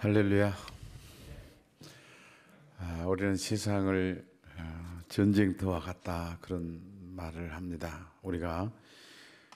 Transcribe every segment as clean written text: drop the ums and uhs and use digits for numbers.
할렐루야. 우리는 세상을 전쟁터와 같다 그런 말을 합니다. 우리가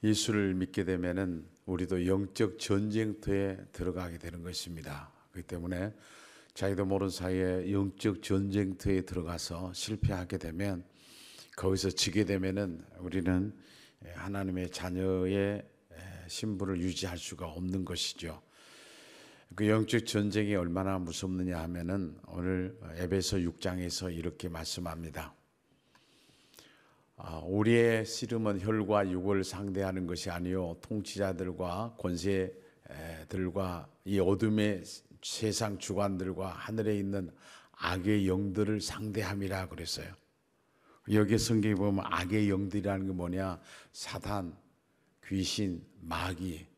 예수를 믿게 되면은 우리도 영적 전쟁터에 들어가게 되는 것입니다. 그렇기 때문에 자기도 모르는 사이에 영적 전쟁터에 들어가서 실패하게 되면, 거기서 지게 되면은 우리는 하나님의 자녀의 신분을 유지할 수가 없는 것이죠. 그 영적 전쟁이 얼마나 무섭느냐 하면은 오늘 에베소 6장에서 이렇게 말씀합니다. 우리의 씨름은 혈과 육을 상대하는 것이 아니요 통치자들과 권세들과 이 어둠의 세상 주관들과 하늘에 있는 악의 영들을 상대함이라 그랬어요. 여기 성경에 보면 악의 영들이라는 게 뭐냐? 사단, 귀신, 마귀,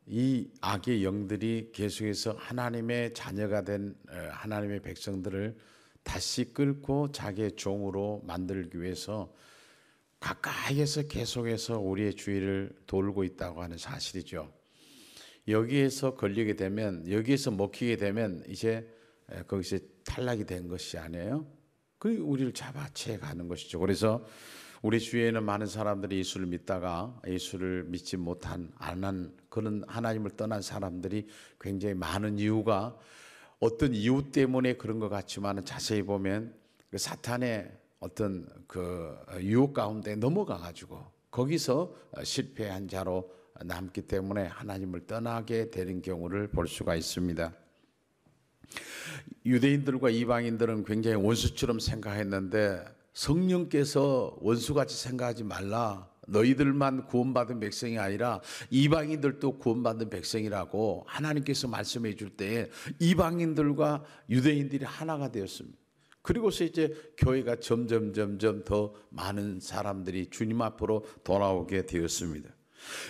이 악의 영들이 계속해서 하나님의 자녀가 된 하나님의 백성들을 다시 끌고 자기의 종으로 만들기 위해서 가까이에서 계속해서 우리의 주위를 돌고 있다고 하는 사실이죠. 여기에서 걸리게 되면, 여기에서 먹히게 되면 이제 거기서 탈락이 된 것이 아니에요. 그 우리를 잡아채 가는 것이죠. 그래서 우리 주위에는 많은 사람들이 예수를 믿다가 예수를 믿지 못한, 안 한, 그런 하나님을 떠난 사람들이 굉장히 많은 이유가 어떤 이유 때문에 그런 것 같지만 자세히 보면 그 사탄의 어떤 그 유혹 가운데 넘어가 가지고 거기서 실패한 자로 남기 때문에 하나님을 떠나게 되는 경우를 볼 수가 있습니다. 유대인들과 이방인들은 굉장히 원수처럼 생각했는데 성령께서 원수같이 생각하지 말라, 너희들만 구원받은 백성이 아니라 이방인들도 구원받은 백성이라고 하나님께서 말씀해 줄 때에 이방인들과 유대인들이 하나가 되었습니다. 그리고서 이제 교회가 점점 더 많은 사람들이 주님 앞으로 돌아오게 되었습니다.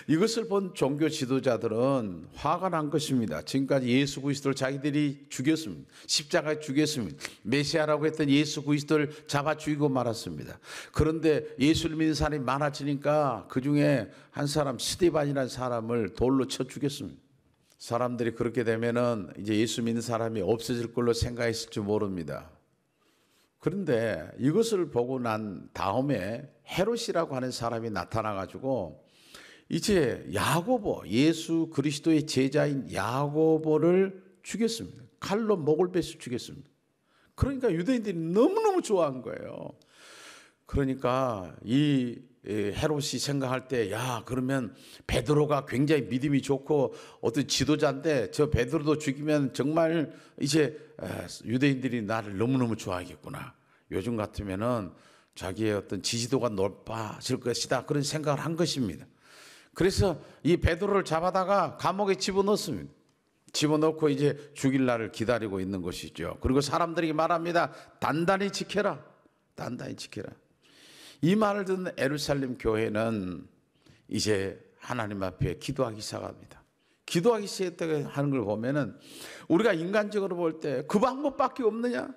이것을 본 종교 지도자들은 화가 난 것입니다. 지금까지 예수 그리스도를 자기들이 죽였습니다. 십자가에 죽였습니다. 메시아라고 했던 예수 그리스도를 잡아 죽이고 말았습니다. 그런데 예수를 믿는 사람이 많아지니까 그 중에 한 사람, 스데반이라는 사람을 돌로 쳐 죽였습니다. 사람들이 그렇게 되면은 이제 예수 믿는 사람이 없어질 걸로 생각했을 줄 모릅니다. 그런데 이것을 보고 난 다음에 헤롯이라고 하는 사람이 나타나 가지고 이제 야고보, 예수 그리스도의 제자인 야고보를 죽였습니다. 칼로 목을 베서 죽였습니다. 그러니까 유대인들이 너무너무 좋아한 거예요. 그러니까 이 헤롯이 생각할 때, 야, 그러면 베드로가 굉장히 믿음이 좋고 어떤 지도자인데 저 베드로도 죽이면 정말 이제 유대인들이 나를 너무너무 좋아하겠구나. 요즘 같으면은 자기의 어떤 지지도가 높아질 것이다, 그런 생각을 한 것입니다. 그래서 이 베드로를 잡아다가 감옥에 집어넣습니다. 집어넣고 이제 죽일 날을 기다리고 있는 것이죠. 그리고 사람들이 말합니다. 단단히 지켜라. 단단히 지켜라. 이 말을 듣는 예루살렘 교회는 이제 하나님 앞에 기도하기 시작합니다. 기도하기 시작하는 걸 보면은 우리가 인간적으로 볼 때 그 방법밖에 없느냐?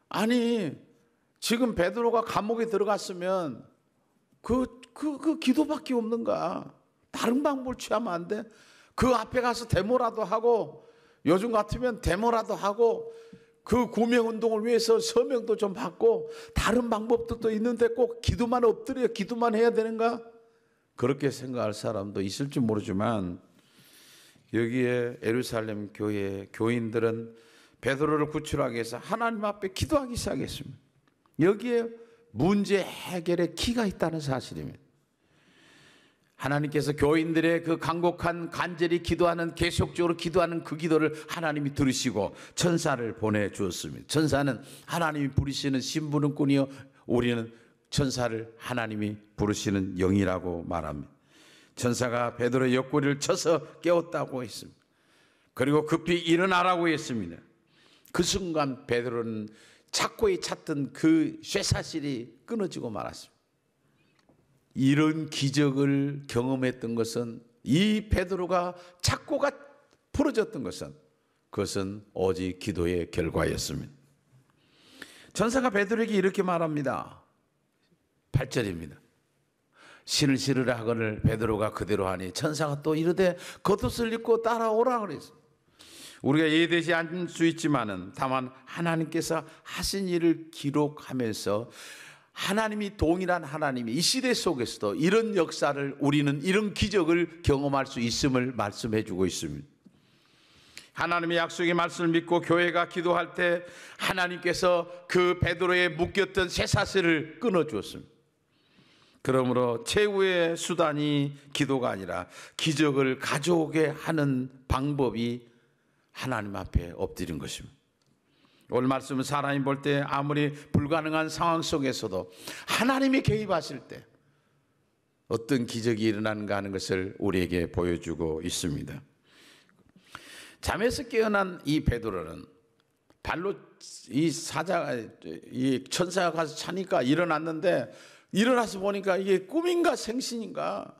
아니, 지금 베드로가 감옥에 들어갔으면 그 기도밖에 없는가? 다른 방법을 취하면 안 돼? 그 앞에 가서 데모라도 하고, 요즘 같으면 데모라도 하고, 그 구명운동을 위해서 서명도 좀 받고, 다른 방법도 또 있는데 꼭 기도만 엎드려 기도만 해야 되는가? 그렇게 생각할 사람도 있을지 모르지만, 여기에 예루살렘 교회 교인들은 베드로를 구출하기 위해서 하나님 앞에 기도하기 시작했습니다. 여기에 문제 해결의 키가 있다는 사실입니다. 하나님께서 교인들의 그 간곡한 간절히 기도하는, 계속적으로 기도하는 그 기도를 하나님이 들으시고 천사를 보내주었습니다. 천사는 하나님이 부르시는 심부름꾼이요, 우리는 천사를 하나님이 부르시는 영이라고 말합니다. 천사가 베드로의 옆구리를 쳐서 깨웠다고 했습니다. 그리고 급히 일어나라고 했습니다. 그 순간 베드로는 찾고 찾던 그 쇠사슬이 끊어지고 말았습니다. 이런 기적을 경험했던 것은, 이 베드로가 찾고가 풀어졌던 것은, 그것은 오직 기도의 결과였습니다. 천사가 베드로에게 이렇게 말합니다. 8절입니다. 신을 실으라 하거늘 베드로가 그대로 하니 천사가 또 이르되 겉옷을 입고 따라오라 그랬습니다. 우리가 이해되지 않을 수 있지만은 다만 하나님께서 하신 일을 기록하면서 하나님이 동일한 하나님이 이 시대 속에서도 이런 역사를 우리는 이런 기적을 경험할 수 있음을 말씀해 주고 있습니다. 하나님의 약속의 말씀을 믿고 교회가 기도할 때 하나님께서 그 베드로의 묶였던 쇠사슬을 끊어주었습니다. 그러므로 최후의 수단이 기도가 아니라 기적을 가져오게 하는 방법이 하나님 앞에 엎드린 것입니다. 오늘 말씀은 사람이 볼 때 아무리 불가능한 상황 속에서도 하나님이 개입하실 때 어떤 기적이 일어나는가 하는 것을 우리에게 보여주고 있습니다. 잠에서 깨어난 이 베드로는 발로 이 천사가 가서 차니까 일어났는데, 일어나서 보니까 이게 꿈인가 생신인가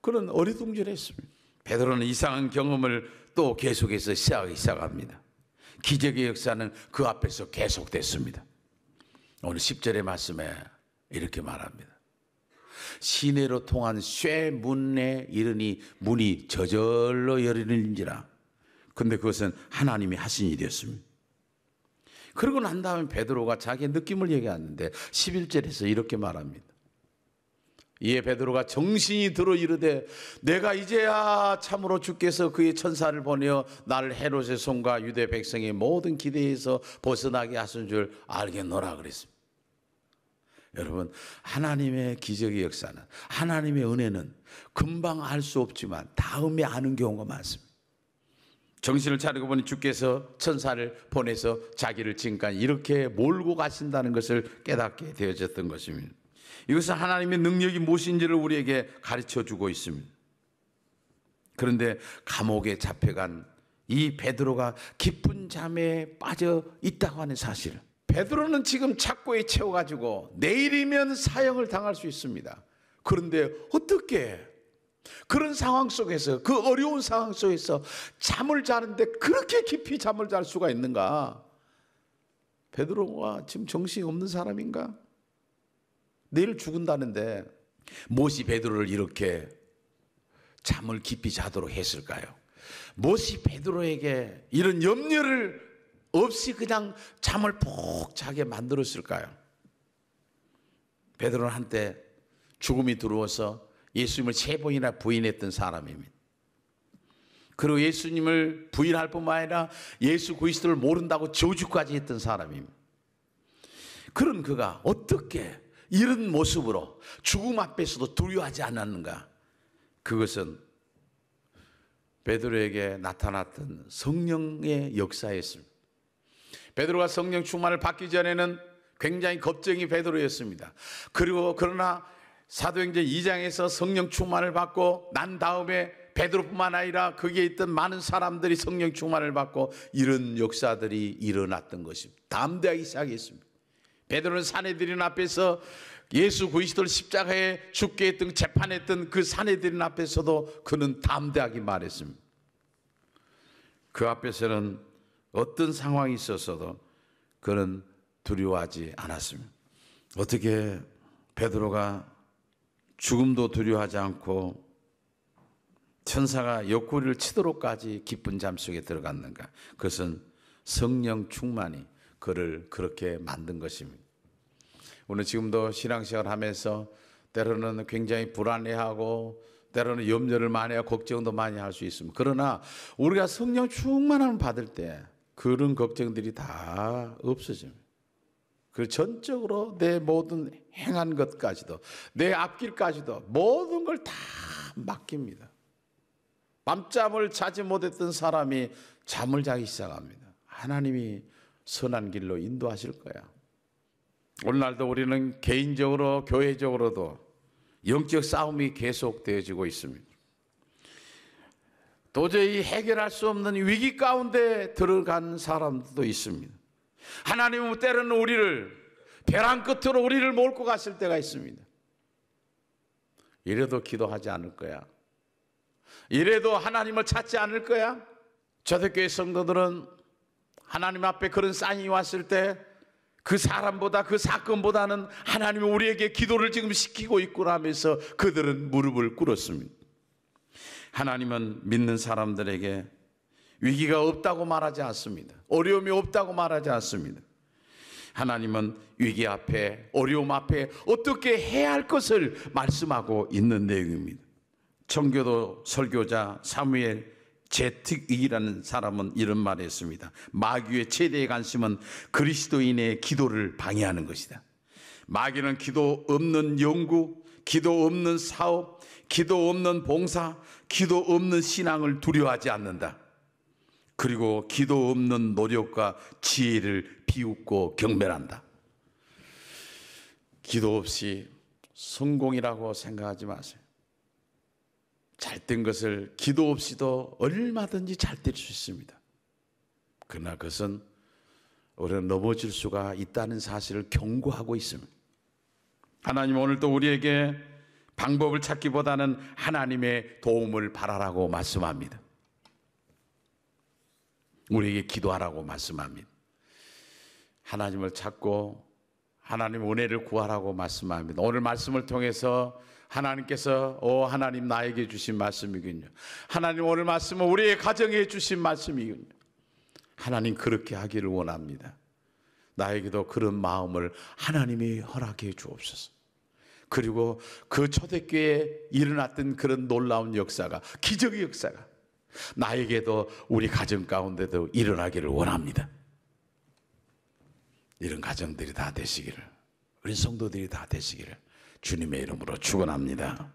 그런 어리둥절했습니다. 베드로는 이상한 경험을 또 계속해서 시작합니다. 기적의 역사는 그 앞에서 계속됐습니다. 오늘 10절의 말씀에 이렇게 말합니다. 시내로 통한 쇠문에 이르니 문이 저절로 열리는지라. 근데 그것은 하나님이 하신 일이었습니다. 그러고 난 다음에 베드로가 자기의 느낌을 얘기하는데 11절에서 이렇게 말합니다. 이에 베드로가 정신이 들어 이르되 내가 이제야 참으로 주께서 그의 천사를 보내어 나를 헤롯의 손과 유대 백성의 모든 기대에서 벗어나게 하신 줄 알겠노라 그랬습니다. 여러분, 하나님의 기적의 역사는, 하나님의 은혜는 금방 알 수 없지만 다음에 아는 경우가 많습니다. 정신을 차리고 보니 주께서 천사를 보내서 자기를 지금까지 이렇게 몰고 가신다는 것을 깨닫게 되어졌던 것입니다. 이것은 하나님의 능력이 무엇인지를 우리에게 가르쳐 주고 있습니다. 그런데 감옥에 잡혀간 이 베드로가 깊은 잠에 빠져 있다고 하는 사실, 베드로는 지금 착고에 채워가지고 내일이면 사형을 당할 수 있습니다. 그런데 어떻게 그런 상황 속에서, 그 어려운 상황 속에서 잠을 자는데 그렇게 깊이 잠을 잘 수가 있는가? 베드로가 지금 정신이 없는 사람인가? 내일 죽는다는데 무엇이 베드로를 이렇게 잠을 깊이 자도록 했을까요? 무엇이 베드로에게 이런 염려를 없이 그냥 잠을 푹 자게 만들었을까요? 베드로는 한때 죽음이 들어와서 예수님을 3번이나 부인했던 사람입니다. 그리고 예수님을 부인할 뿐만 아니라 예수 그리스도를 모른다고 저주까지 했던 사람입니다. 그런 그가 어떻게 이런 모습으로 죽음 앞에서도 두려워하지 않았는가? 그것은 베드로에게 나타났던 성령의 역사였습니다. 베드로가 성령 충만을 받기 전에는 굉장히 겁쟁이 베드로였습니다. 그러나 사도행전 2장에서 성령 충만을 받고 난 다음에 베드로뿐만 아니라 거기에 있던 많은 사람들이 성령 충만을 받고 이런 역사들이 일어났던 것입니다. 담대하기 시작했습니다. 베드로는 사내들인 앞에서 예수 그리스도를 십자가에 죽게 했던, 재판했던 그 사내들인 앞에서도 그는 담대하게 말했습니다. 그 앞에서는 어떤 상황이 있었어도 그는 두려워하지 않았습니다. 어떻게 베드로가 죽음도 두려워하지 않고 천사가 옆구리를 치도록까지 깊은 잠 속에 들어갔는가? 그것은 성령 충만이 그를 그렇게 만든 것입니다. 오늘 지금도 신앙생활을 하면서 때로는 굉장히 불안해하고 때로는 염려를 많이 하고 걱정도 많이 할 수 있습니다. 그러나 우리가 성령 충만함을 받을 때 그런 걱정들이 다 없어집니다. 그 전적으로 내 모든 행한 것까지도, 내 앞길까지도 모든 걸 다 맡깁니다. 밤잠을 자지 못했던 사람이 잠을 자기 시작합니다. 하나님이 선한 길로 인도하실 거야. 오늘날도 우리는 개인적으로 교회적으로도 영적 싸움이 계속되어지고 있습니다. 도저히 해결할 수 없는 위기 가운데 들어간 사람도 있습니다. 하나님은 때로는 우리를 벼랑 끝으로 우리를 몰고 갔을 때가 있습니다. 이래도 기도하지 않을 거야. 이래도 하나님을 찾지 않을 거야. 초대교회 성도들은 하나님 앞에 그런 사인이 왔을 때 그 사람보다, 그 사건보다는 하나님이 우리에게 기도를 지금 시키고 있구나 하면서 그들은 무릎을 꿇었습니다. 하나님은 믿는 사람들에게 위기가 없다고 말하지 않습니다. 어려움이 없다고 말하지 않습니다. 하나님은 위기 앞에, 어려움 앞에 어떻게 해야 할 것을 말씀하고 있는 내용입니다. 청교도 설교자 사무엘 제특이라는 사람은 이런 말을 했습니다. 마귀의 최대의 관심은 그리스도인의 기도를 방해하는 것이다. 마귀는 기도 없는 연구, 기도 없는 사업, 기도 없는 봉사, 기도 없는 신앙을 두려워하지 않는다. 그리고 기도 없는 노력과 지혜를 비웃고 경멸한다. 기도 없이 성공이라고 생각하지 마세요. 잘된 것을 기도 없이도 얼마든지 잘 될 수 있습니다. 그러나 그것은 우리는 넘어질 수가 있다는 사실을 경고하고 있습니다. 하나님 오늘도 우리에게 방법을 찾기보다는 하나님의 도움을 바라라고 말씀합니다. 우리에게 기도하라고 말씀합니다. 하나님을 찾고 하나님 은혜를 구하라고 말씀합니다. 오늘 말씀을 통해서 하나님께서 하나님 나에게 주신 말씀이군요. 하나님 오늘 말씀은 우리의 가정에 주신 말씀이군요. 하나님 그렇게 하기를 원합니다. 나에게도 그런 마음을 하나님이 허락해 주옵소서. 그리고 그 초대교회에 일어났던 그런 놀라운 역사가, 기적의 역사가 나에게도 우리 가정 가운데도 일어나기를 원합니다. 이런 가정들이 다 되시기를, 우리 성도들이 다 되시기를 주님의 이름으로 축원합니다.